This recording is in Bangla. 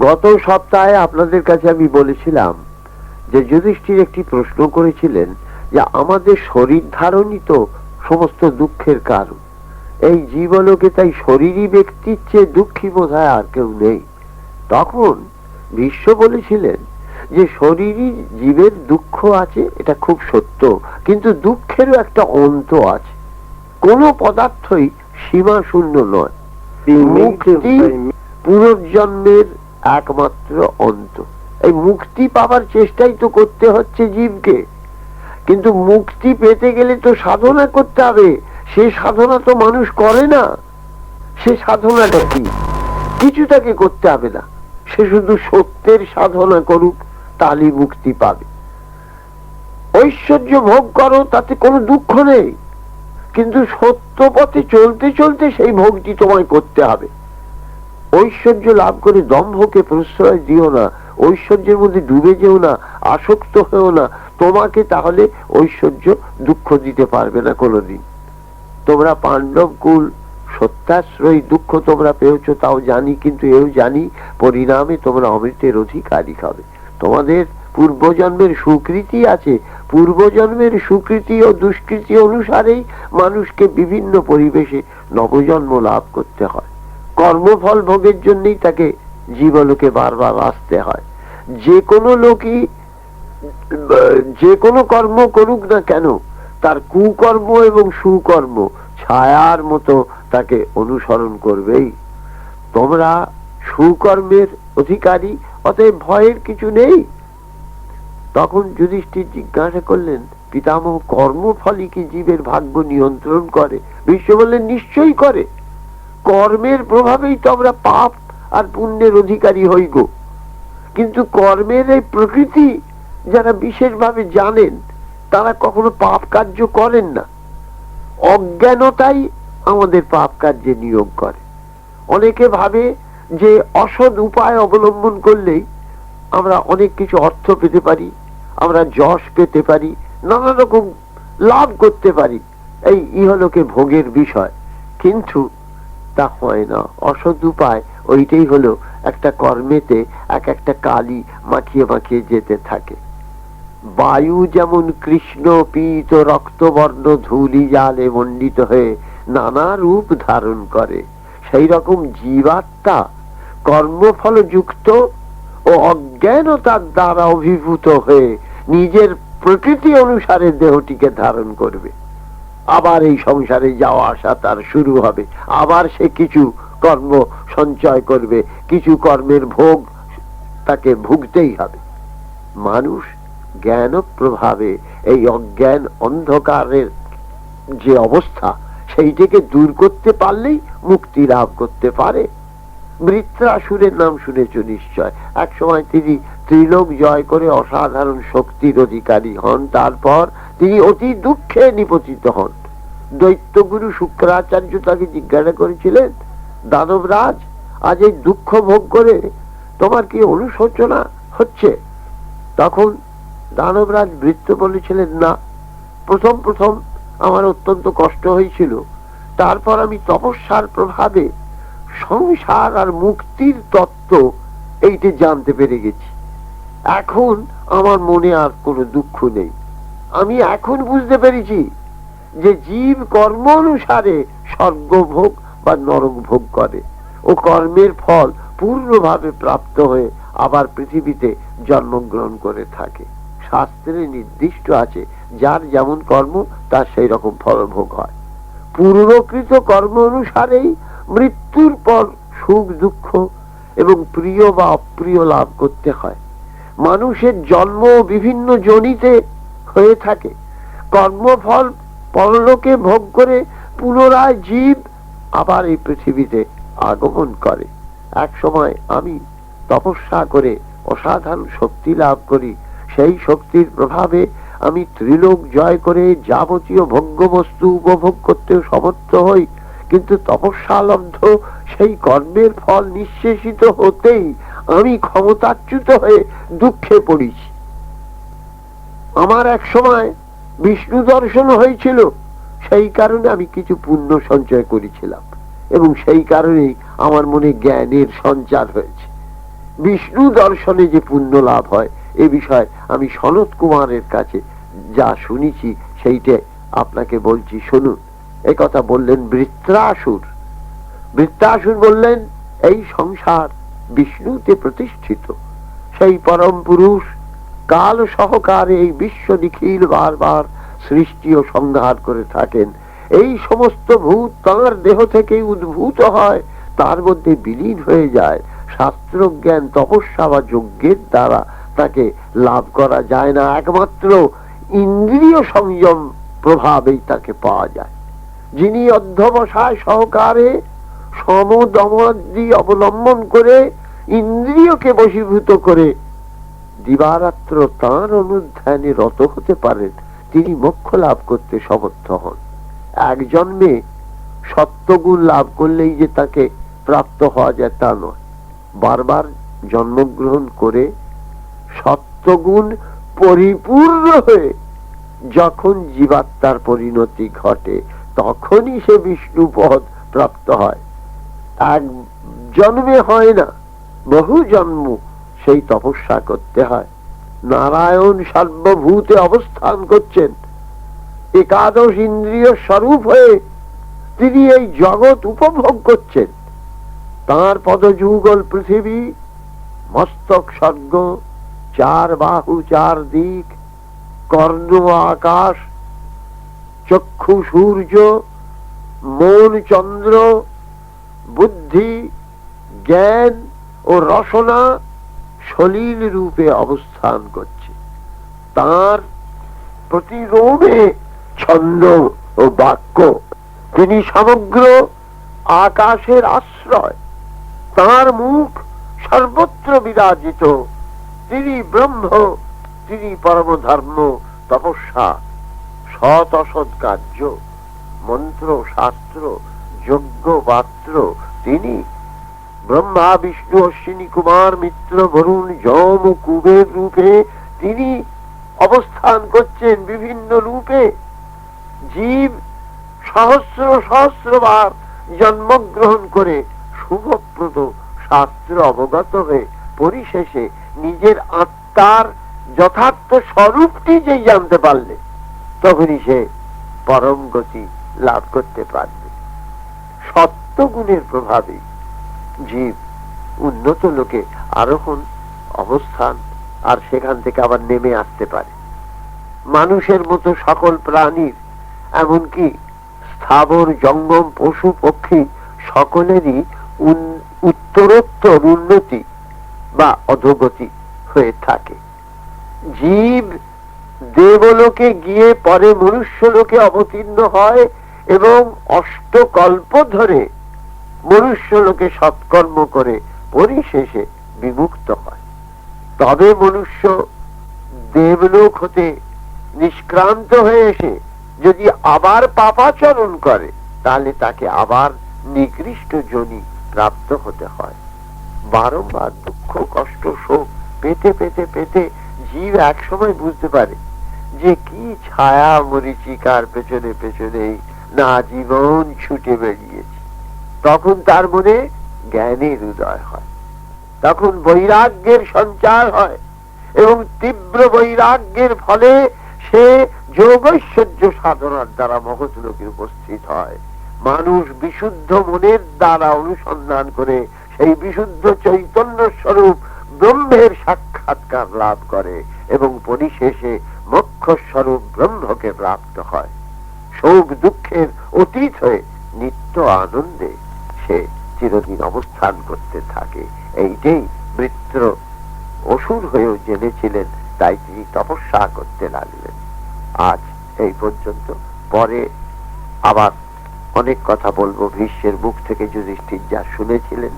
গত সপ্তাহে আপনাদের কাছে আমি বলেছিলাম যে যুধিষ্ঠির একটি প্রশ্ন করেছিলেন যে আমাদের শরীর ধারণই তো সমস্ত দুঃখের কারণ। এই জীবলোকে তাই শরীরই ব্যক্তির চেয়ে দুঃখী বোধহয় আর কেউ নেই। তখন ভীষ্ম বলেছিলেন যে শরীরই জীবের দুঃখ আছে, এটা খুব সত্য, কিন্তু দুঃখেরও একটা অন্ত আছে। কোন পদার্থই সীমা শূন্য নয়। মুক্তি পুনর্জন্মের একমাত্র অন্ত। এই মুক্তি পাবার চেষ্টাই তো করতে হচ্ছে জীবকে, কিন্তু মুক্তি পেতে গেলে তো সাধনা করতে হবে। সে সাধনা তো মানুষ করে না। সে সাধনাটা কি? কিছু তাকে করতে হবে না, সে শুধু সত্যের সাধনা করুক, তাহলেই মুক্তি পাবে। ঐশ্বর্য ভোগ করো, তাতে কোনো দুঃখ নেই, কিন্তু সত্য পথে চলতে চলতে সেই ভোগটি তোমায় করতে হবে। ঐশ্বর্য লাভ করে দম্ভকে প্রশ্রয় দিও না, ঐশ্বর্যের মধ্যে ডুবে যেও না, আসক্ত হয়েও না। তোমাকে তাহলে ঐশ্বর্য দুঃখ দিতে পারবে না কোনোদিন। তোমরা পাণ্ডব কুল সত্যাশ্রয়ী, দুঃখ তোমরা পেয়েছ তাও জানি, কিন্তু এও জানি পরিণামে তোমরা অমৃতের অধিকারী হবে। তোমাদের পূর্বজন্মের সুকৃতি আছে, পূর্বজন্মের সুকৃতি ও দুষ্কৃতি অনুসারেই মানুষকে বিভিন্ন পরিবেশে নবজন্ম লাভ করতে হয়। কর্মফল ভোগের জন্যই তাকে জীবলোকে বারবার আসতে হয়। যে কোনো লোকই যে কোনো কর্ম করুক না কেন, তার কুকর্ম এবং সুকর্ম ছায়ার মতো তাকে অনুসরণ করবেই। তোমরা সুকর্মের অধিকারী, অতএব ভয়ের কিছু নেই। তখন যুধিষ্ঠির জিজ্ঞাসা করলেন, পিতামহ, কর্মফলই কি জীবের ভাগ্য নিয়ন্ত্রণ করে? ভীষ্ম বললেন, নিশ্চয়ই করে। কর্মের প্রভাবেই তো আমরা পাপ আর পুণ্যের অধিকারী হই গো। কিন্তু কর্মের এই প্রকৃতি যারা বিশেষভাবে জানেন, তারা কখনো পাপ কার্য করেন না। অজ্ঞানতাই আমাদের পাপ কার্যে নিয়োগ করে। অনেকে ভাবে যে অসৎ উপায় অবলম্বন করলেই আমরা অনেক কিছু অর্থ পেতে পারি, আমরা যশ পেতে পারি, নানা রকম লাভ করতে পারি, এই ইহলোকে ভোগের বিষয়। কিন্তু তা হয় না। অসৎ উপায় ওইটাই হলো একটা কর্মেতে এক একটা কালি মাখিয়ে মাখিয়ে যেতে থাকে। বায়ু যেমন কৃষ্ণ পীত রক্তবর্ণ ধূলি জালে মণ্ডিত হয়ে নানা রূপ ধারণ করে, সেই রকম জীবাত্মা কর্মফল যুক্ত ও অজ্ঞানতার দ্বারা অভিভূত হয়ে নিজের প্রকৃতি অনুসারে দেহটিকে ধারণ করবে। আবার এই সংসারে যাওয়া আসা তার শুরু হবে, আবার সে কিছু কর্ম সঞ্চয় করবে, কিছু কর্মের ভোগ তাকে ভুগতেই হবে। মানুষ জ্ঞান প্রভাবে এই অজ্ঞান অন্ধকারের যে অবস্থা, সেইটাকে দূর করতে পারলেই মুক্তি লাভ করতে পারে। বৃত্রাসুরের নাম শুনেছ নিশ্চয়। এক সময় তিনি ত্রিলোক জয় করে অসাধারণ শক্তির অধিকারী হন, তারপর তিনি অতি দুঃখে নিপতিত হন। দৈত্যগুরু শুক্রাচার্য তাকে জিজ্ঞাসা করেছিলেন, দানবরাজ, আজ এই দুঃখ ভোগ করে তোমার কি অনুশোচনা হচ্ছে? তখন দানবরাজ বৃত্র বলেছিলেন, না, প্রথম প্রথম আমার অত্যন্ত কষ্ট হয়েছিল, তারপর আমি তপস্যার প্রভাবে সংসার আর মুক্তির তত্ত্ব এইটা জানতে পেরে গেছি। এখন আমার মনে আর কোনো দুঃখ নেই। আমি এখন বুঝতে পেরেছি যে জীব কর্ম অনুসারে স্বর্গভোগ বা নরক ভোগ করে ও কর্মের ফল পূর্ণভাবে প্রাপ্ত হয়ে আবার পৃথিবীতে জন্মগ্রহণ করে থাকে। শাস্ত্রে নির্দিষ্ট আছে, যার যেমন কর্ম তার সেই রকম ফলভোগ হয়। পূর্বকৃত কর্ম অনুসারেই মৃত্যুর পর সুখ দুঃখ এবং প্রিয় বা অপ্রিয় লাভ করতে হয়। মানুষের জন্ম বিভিন্ন যোনিতে হয়ে থাকে। কর্মফল পরলোকে ভোগ করে পুনরায় জীব আবার এই পৃথিবীতে আগমন করে। এক সময় আমি তপস্যা করে অসাধারণ শক্তি লাভ করি। সেই শক্তির প্রভাবে আমি ত্রিলোক জয় করে যাবতীয় ভোগ্য বস্তু উপভোগ করতেও সমর্থ হই। কিন্তু তপস্যালব্ধ সেই কর্মের ফল নিঃশেষিত হতেই আমি ক্ষমতাচ্যুত হয়ে দুঃখে পড়েছি। আমার এক সময় বিষ্ণু দর্শন হয়েছিল, সেই কারণে আমি কিছু পুণ্য সঞ্চয় করেছিলাম এবং সেই কারণেই আমার মনে জ্ঞানের সঞ্চার হয়েছে। বিষ্ণু দর্শনে যে পুণ্য লাভ হয় এ বিষয়ে আমি সনত কুমারের কাছে যা শুনেছি সেইটা আপনাকে বলছি, শুনুন। এই কথা বললেন বৃত্রাসুর। বৃত্রাসুর বললেন, এই সংসার বিষ্ণুতে প্রতিষ্ঠিত, সেই পরম পুরুষ কাল সহকারে এই বিশ্ব নিখিল বারবার সৃষ্টি ও সংহার করে থাকেন। এই সমস্ত ভূত তাঁর দেহ থেকে উদ্ভূত হয়, তার মধ্যে বিলীন হয়ে যায়। শাস্ত্র জ্ঞান, তপস্যা বা যজ্ঞের দ্বারা তাকে লাভ করা যায় না, একমাত্র ইন্দ্রিয় সংযম প্রভাবেই তাকে পাওয়া যায়। যিনি অধ্যবসায় সহকারে সমদমাদি অবলম্বন করে ইন্দ্রিয়কে বশীভূত করে দিবারাত্র তাঁর অনুধ্যানে রত হতে পারেন, তিনি মোক্ষ লাভ করতে সমর্থ হন। এক জন্মে সত্যগুণ লাভ করলেই যে তাকে প্রাপ্ত হওয়া যায় তা নয়, বারবার জন্মগ্রহণ করে সত্যগুণ পরিপূর্ণ হয়ে যখন জীবাত্মার পরিণতি ঘটে তখনই সে বিষ্ণু পদ প্রাপ্ত হয়। এক জন্মে হয় না, বহু জন্ম সেই তপস্যা করতে হয়। নারায়ণ সর্বভূতে অবস্থান করছেন, একাদশ ইন্দ্রিয় স্বরূপ হয়ে তিনি এই জগৎ উপভোগ করছেন। তাঁর পদযুগল পৃথিবী, মস্তক স্বর্গ, চার বাহু চার দিক, কর্ণ আকাশ, চক্ষু সূর্য, মন চন্দ্র, বুদ্ধি জ্ঞান ও রসনা সলিল রূপে অবস্থান করছে। তার প্রতি রোমে ছন্দ ও বাক্য, তিনি সমগ্র আকাশের আশ্রয়, তার মুখ সর্বত্র বিরাজিত। তিনি ব্রহ্ম, তিনি পরম ধর্ম, তপস্যা, সৎ অসৎ কার্য, মন্ত্র শাস্ত্র, যজ্ঞ পাত্র। তিনি ব্রহ্মা বিষ্ণু অশ্বিনী কুমার মিত্র বরুণ যম ও কুবের রূপে তিনি অবস্থান করছেন বিভিন্ন রূপে। জীব সহস্র সহস্রবার জন্মগ্রহণ করে শুভপ্রদ শাস্ত্র অবগত হয়ে পরিশেষে নিজের আত্মার যথার্থ স্বরূপটি যে জানতে পারলে তখনই সে পরম গতি লাভ করতে পারবে। সত্যগুণের প্রভাবে জীব উন্নত লোকে আরোহণ অবস্থান আর সেখান থেকে আবার নেমে আসতে পারে। মানুষের মতো সকল প্রাণীর, এমনকি স্থাবর জঙ্গম পশু পক্ষী সকলেরই উত্তরোত্তর উন্নতি বা অধোগতি হয়ে থাকে। জীব দেবলোকে গিয়ে পরে মনুষ্য লোকে অবতীর্ণ হয় এবং অষ্টকল্প ধরে মনুষ্য লোকে সৎকর্ম করে পরিশেষে বিমুক্ত হয়। তবে মনুষ্য দেবলোক হতে নিষ্ক্রান্ত হয়ে এসে যদি আবার পাপাচরণ করে তাহলে তাকে আবার নিকৃষ্ট যোনি প্রাপ্ত হতে হয়। বারংবার দুঃখ কষ্ট শোক পেতে পেতে পেতে জীব এক সময় বুঝতে পারে যে কি ছায়া মরীচিকার পেছনে পেছনেই না জীবন ছুটে বেরিয়েছে। তখন তার মনে জ্ঞানের উদয় হয়, তখন বৈরাগ্যের সঞ্চার হয় এবং তীব্র বৈরাগ্যের ফলে সে যোগৈশ্বর্য সাধনার দ্বারা মহৎ লোকে উপস্থিত হয়। মানুষ বিশুদ্ধ মনের দ্বারা অনুসন্ধান করে সেই বিশুদ্ধ চৈতন্য স্বরূপ ব্রহ্মের সাক্ষাৎকার লাভ করে এবং পরিশেষে মোক্ষ স্বরূপ ব্রহ্মকে প্রাপ্ত হয়। শোক দুঃখের অতীত হয়ে নিত্য আনন্দে সে চিরদিন অবস্থান করতে থাকে। এইটাই বৃত্র অসুর হয়েও জেনেছিলেন, তাই তিনি তপস্যা করতে লাগলেন। আজ এই পর্যন্ত, পরে আবার অনেক কথা বলবো। ভীষ্মের মুখ থেকে যুধিষ্ঠির যা শুনেছিলেন